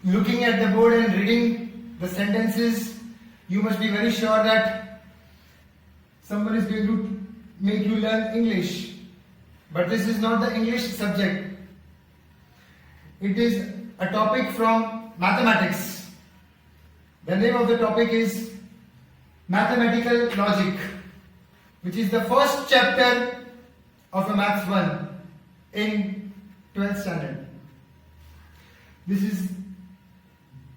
looking at the board and reading the sentences, you must be very sure that someone is going to make you learn English. But this is not the English subject. It is a topic from mathematics. The name of the topic is Mathematical Logic, which is the first chapter of a Maths 1 in 12th standard. This is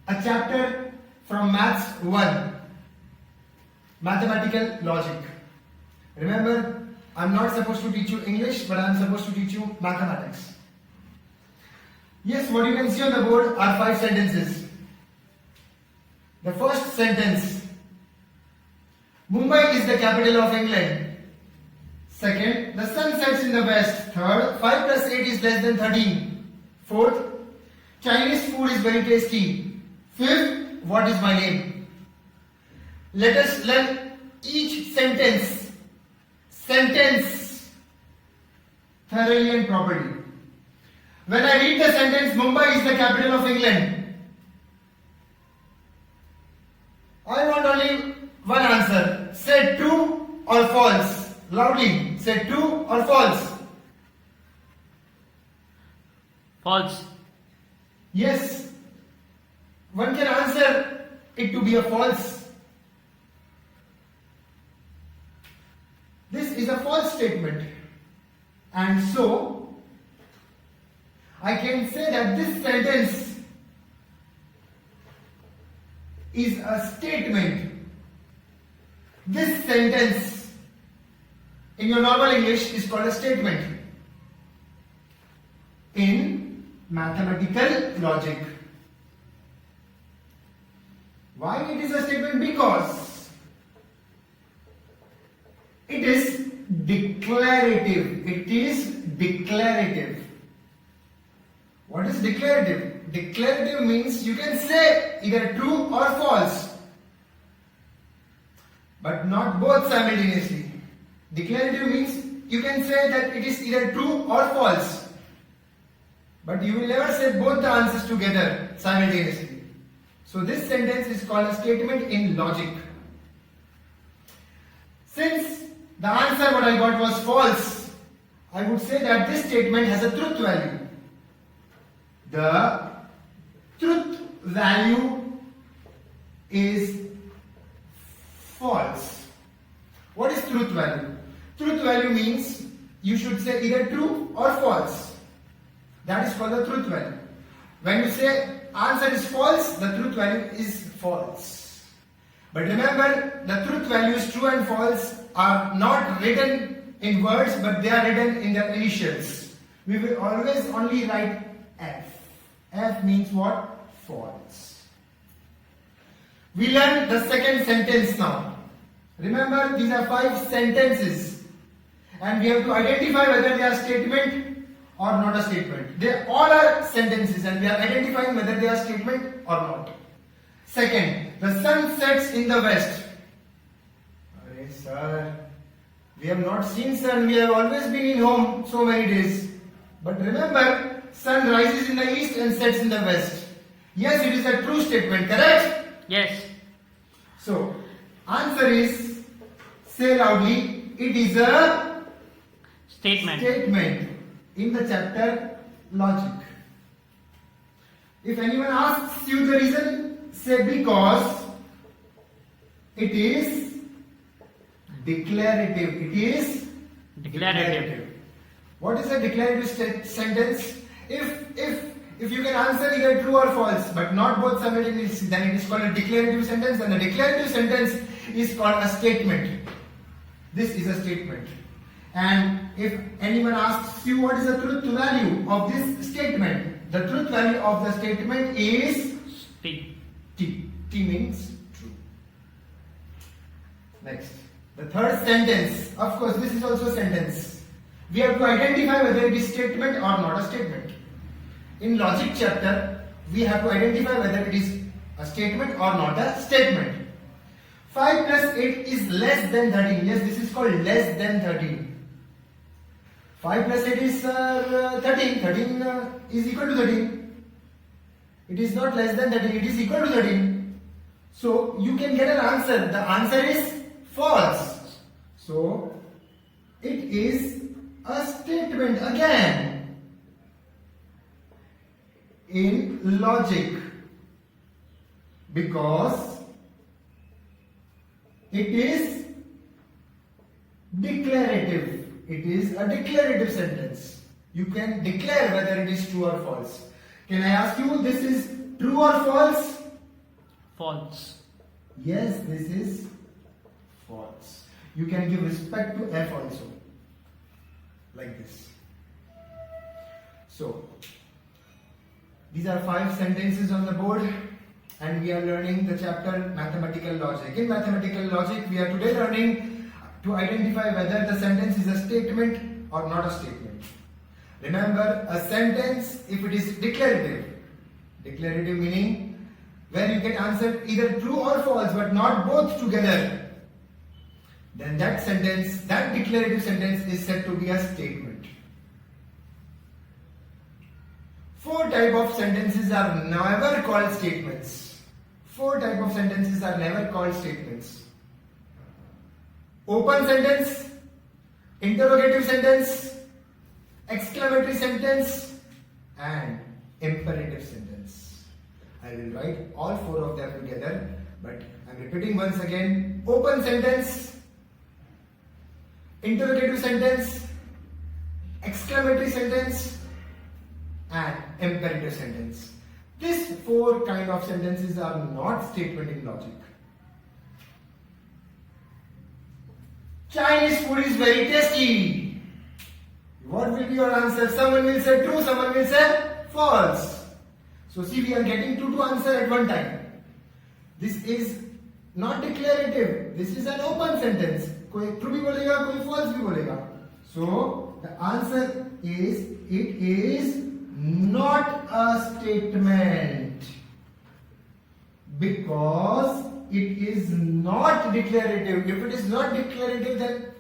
a chapter from Maths 1, Mathematical Logic. Remember, I'm not supposed to teach you English, but I'm supposed to teach you mathematics. Yes, what you can see on the board are 5 sentences. The first sentence: Mumbai is the capital of England. Second, the sun sets in the west. Third, 5 plus 8 is less than 13. Fourth, Chinese food is very tasty. Fifth, what is my name? Let us learn each sentence thoroughly and properly. When I read the sentence, Mumbai is the capital of England, I want only one answer. Say true or false. Loudly. Say true or false. False. Yes. One can answer it to be a false. This is a false statement. And so, I can say that this sentence is a statement. This sentence in your normal English is called a statement. In mathematical logic. Why it is a statement? Because it is declarative. It is declarative. What is declarative? Declarative means you can say either true or false, but not both simultaneously. Declarative means you can say that it is either true or false, but you will never say both the answers together simultaneously. So this sentence is called a statement in logic. Since the answer what I got was false, I would say that this statement has a truth value. The truth value is false. What is truth value? Truth value means you should say either true or false. That is called the truth value. When you say answer is false, the truth value is false. But remember, the truth values true and false are not written in words, but they are written in their initials. We will always only write F. F means what? False. We learn the second sentence now. Remember, these are 5 sentences, and we have to identify whether they are statement or not a statement. They all are sentences, and we are identifying whether they are statement or not. Second, the sun sets in the west. Arey sir, we have not seen sun. We have always been in home so many days. But remember, sun rises in the east and sets in the west. Yes, it is a true statement, correct? Yes. So, answer is, say loudly, it is a Statement. statement in the chapter logic. If anyone asks you the reason, say because it is declarative. It is Declarative. What is a declarative sentence? If you can answer either true or false, but not both simultaneously, then it is called a declarative sentence, and the declarative sentence is called a statement. This is a statement. And if anyone asks you what is the truth value of this statement, the truth value of the statement is T. T. T means true. Next, the third sentence. Of course, this is also a sentence. We have to identify whether it is statement or not a statement. In logic chapter, we have to identify whether it is a statement or not a statement. 5 plus 8 is less than 13. Yes, this is called less than 13. 5 plus 8 is 13. 13 is equal to 13. It is not less than 13, it is equal to 13. So you can get an answer. The answer is false. So it is a statement again in logic, because it is declarative. It is a declarative sentence. You can declare whether it is true or false. Can I ask you, this is true or false? False. Yes, this is false. You can give respect to F also. Like this. So, these are 5 sentences on the board, and we are learning the chapter Mathematical Logic. In Mathematical Logic, we are today learning to identify whether the sentence is a statement or not a statement. Remember, a sentence, if it is declarative meaning where you get answered either true or false but not both together, then that sentence, that declarative sentence is said to be a statement. 4 types of sentences are never called statements. 4 types of sentences are never called statements. Open sentence, interrogative sentence, exclamatory sentence, and imperative sentence. I will write all 4 of them together, but I am repeating once again. Open sentence, interrogative sentence, exclamatory sentence, and imperative sentence. These 4 kind of sentences are not statement in logic. Chinese food is very tasty. What will be your answer? Someone will say true, someone will say false. So see, we are getting two answer at one time. This is not declarative. This is an open sentence. कोई true भी बोलेगा, कोई false भी बोलेगा. So the answer is, it is not a statement, because it is not declarative. If it is not declarative, then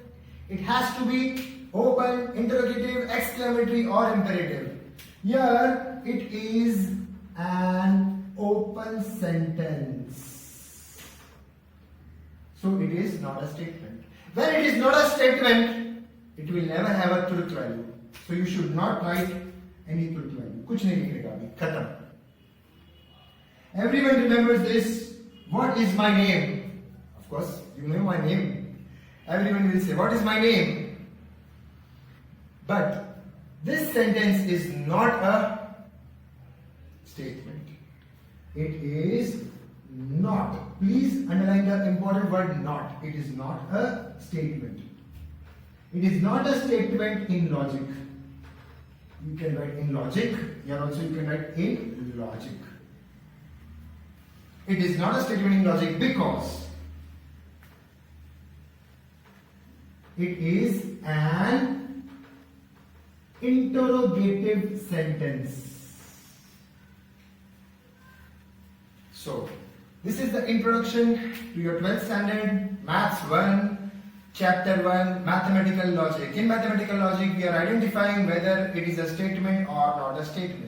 it has to be open, interrogative, exclamatory, or imperative. Here it is an open sentence. So it is not a statement. When it is not a statement, it will never have a truth value. So you should not write any truth value. कुछ नहीं लिखेगा अभी, खत्म. Everyone remembers this. What is my name? Of course, you know my name. Everyone will say, what is my name? But this sentence is not a statement. It is not. Please underline the important word not. It is not a statement. It is not a statement in logic. You can write in logic. Here also you can write in logic. It is not a statement in logic because it is an interrogative sentence. So, this is the introduction to your 12th standard Maths 1, Chapter 1, Mathematical Logic. In Mathematical Logic, we are identifying whether it is a statement or not a statement.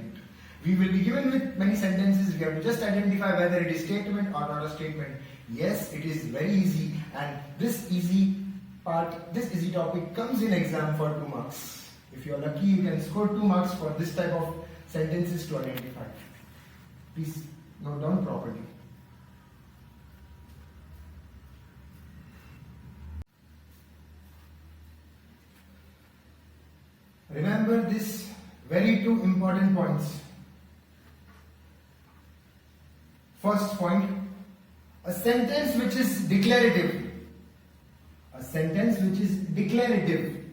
We will be given with many sentences. We have to just identify whether it is statement or not a statement. Yes, it is very easy, and this easy part, this easy topic comes in exam for 2 marks. If you are lucky, you can score 2 marks for this type of sentences to identify. Please note down properly. Remember these very 2 important points. First point, a sentence which is declarative. A sentence which is declarative,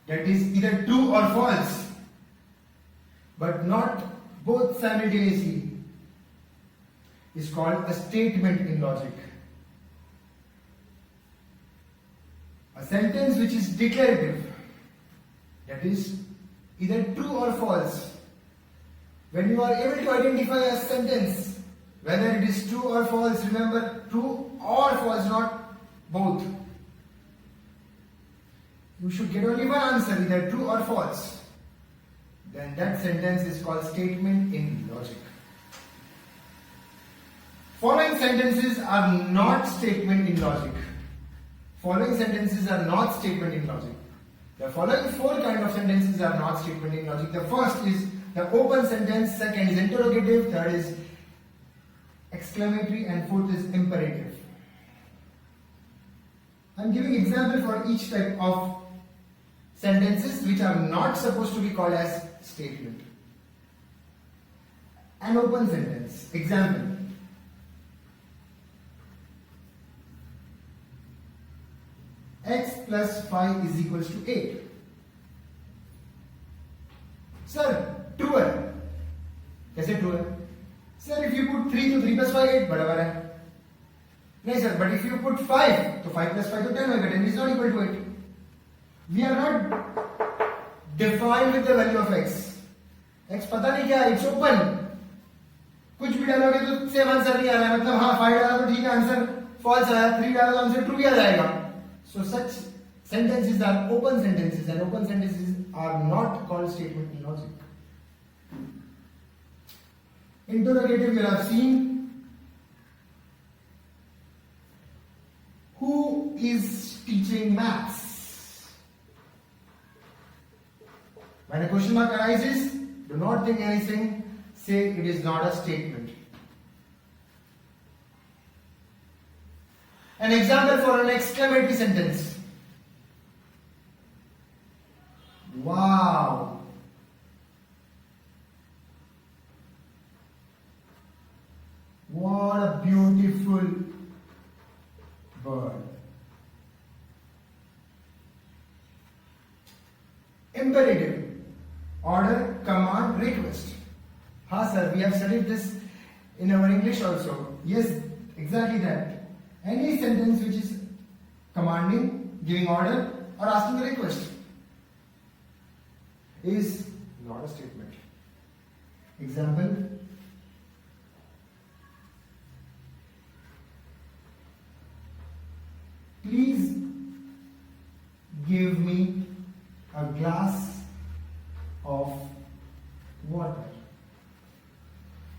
that is either true or false, but not both simultaneously, is called a statement in logic. A sentence which is declarative, that is either true or false. When you are able to identify a sentence, whether it is true or false, remember, true or false, not both. You should get only one answer, either true or false. then that sentence is called statement in logic. Following sentences are not statement in logic. Following sentences are not statement in logic. The following four kind of sentences are not statement in logic. The first is the open sentence, second is interrogative, third is exclamatory, and fourth is imperative. I am giving example for each type of sentences which are not supposed to be called as statement. An open sentence. Example. X plus 5 is equals to 8. Sir, true है. कैसे true है? Sir, if you put 3 to 3 plus 5 8 बराबर है. नहीं sir, but if you put 5 तो 5 plus 5 तो 10 होगा. 10 is not equal to 8. We are not defined with the value of x. x पता नहीं क्या है, it's open. कुछ भी डालोगे तो सेम आंसर नहीं आ रहा है. मतलब हाँ 5 डाला तो ठीक है, आंसर फॉल्स आया. 3 डाला तो आंसर ट्रू भी आ जाएगा. So such sentences are open sentences, and open sentences are not called statement in logic. Interrogative, you have seen. Who is teaching maths? When a question mark arises, do not think anything, say it is not a statement. An example for an exclamatory sentence. Wow. What a beautiful bird. Imperative. Order, command, request. Ha sir, we have studied this in our English also. Yes, exactly that. Any sentence which is commanding, giving order, or asking a request is not a statement. Example. Please give me a glass of water.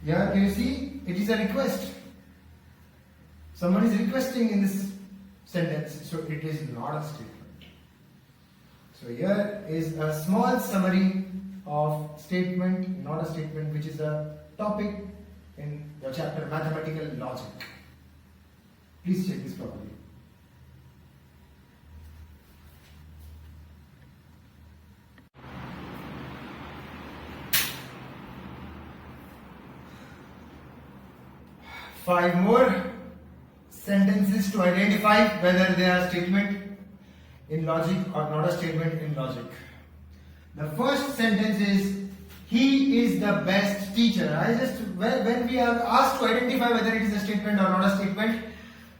Here, can you see? It is a request. Someone is requesting in this sentence, so it is not a statement. So here is a small summary of statement, not a statement, which is a topic in your chapter Mathematical Logic. Please check this properly. Five more sentences to identify whether they are statement in logic or not a statement in logic. The first sentence is, he is the best teacher. When we are asked to identify whether it is a statement or not a statement,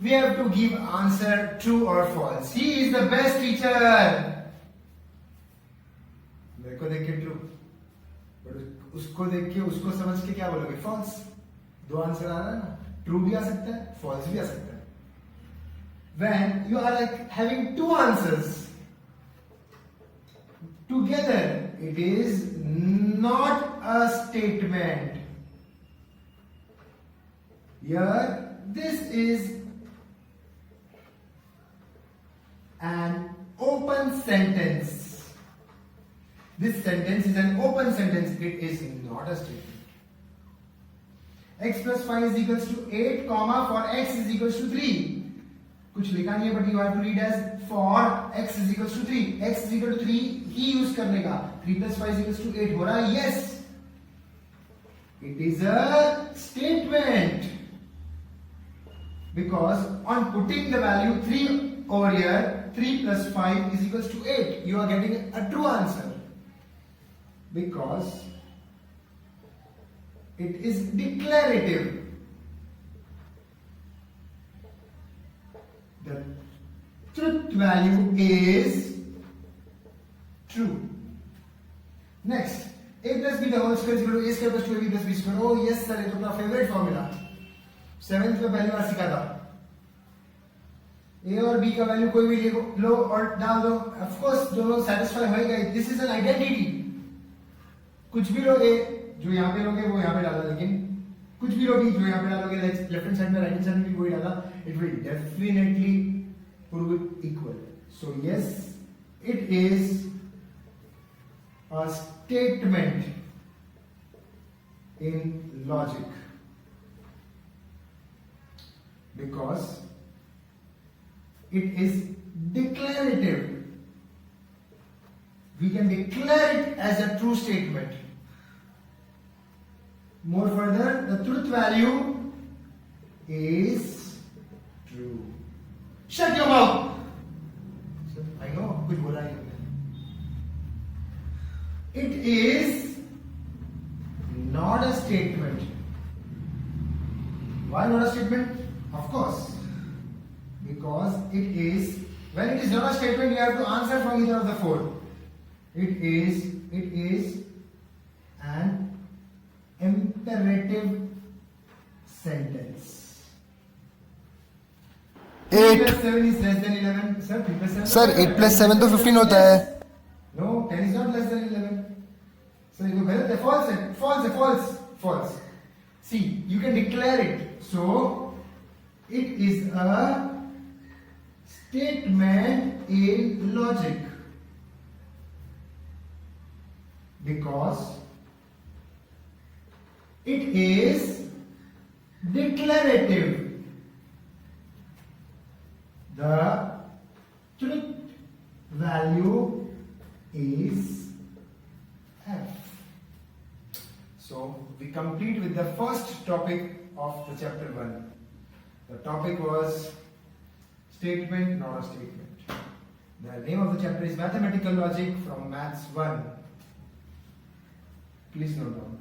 we have to give answer true or false. He is the best teacher. मेरे को देख के true, but उसको देख के उसको समझ के क्या बोलोगे? False. दो आंसर आ रहा है ना? True भी आ सकता है, false भी आ सकता है. When you are like having two answers together, it is not a statement. Here, this is an open sentence. This sentence is an open sentence. It is not a statement. X plus 5 is equals to 8, comma, for x is equals to 3. कुछ लिखा नहीं है, but you have to read as for x is equals to 3. X is equal to 3 he use करने का. 3 plus 5 is equals to 8 हो रहा है. Yes, it is a statement because on putting the value 3 over here, 3 plus 5 is equals to 8. You are getting a true answer because it is declarative. The truth value is true. Next, a plus b the whole square is equal to a square plus 2ab plus b square. Oh yes sir, ये तो अपना favourite formula 7th में पहली बार सीखा था. a और b का value कोई भी लो और डाल दो, ऑफ कोर्स दोनों सेटिस्फाई होएगा. This is an identity. कुछ भी लोगे जो यहाँ पे लोगे वो यहाँ पे डाला, लेकिन कुछ भी लोगे जो यहाँ पे डालोगे लेफ्ट हैंड में राइट हैंड में भी वही डाला, it will definitely prove equal. So yes, it is a statement in logic because it is declarative. We can declare it as a true statement. More further, the truth value is true. Shut your mouth. I know कुछ बोला है. It is not a statement. Why not a statement? Of course, because it is, when it is not a statement, you have to answer from either of the four. It is an imperative sentence. 8 plus 7 is less than 11. Sir, 3 plus 7. Sir 8 + 7 तो 15 होता है. No, 10 is not less than 11. So you go false. See, you can declare it. So it is a statement in logic because it is declarative. The truth value is F. So we complete with the first topic of the chapter 1. The topic was statement, not a statement. The name of the chapter is Mathematical Logic from Maths 1. Please note down.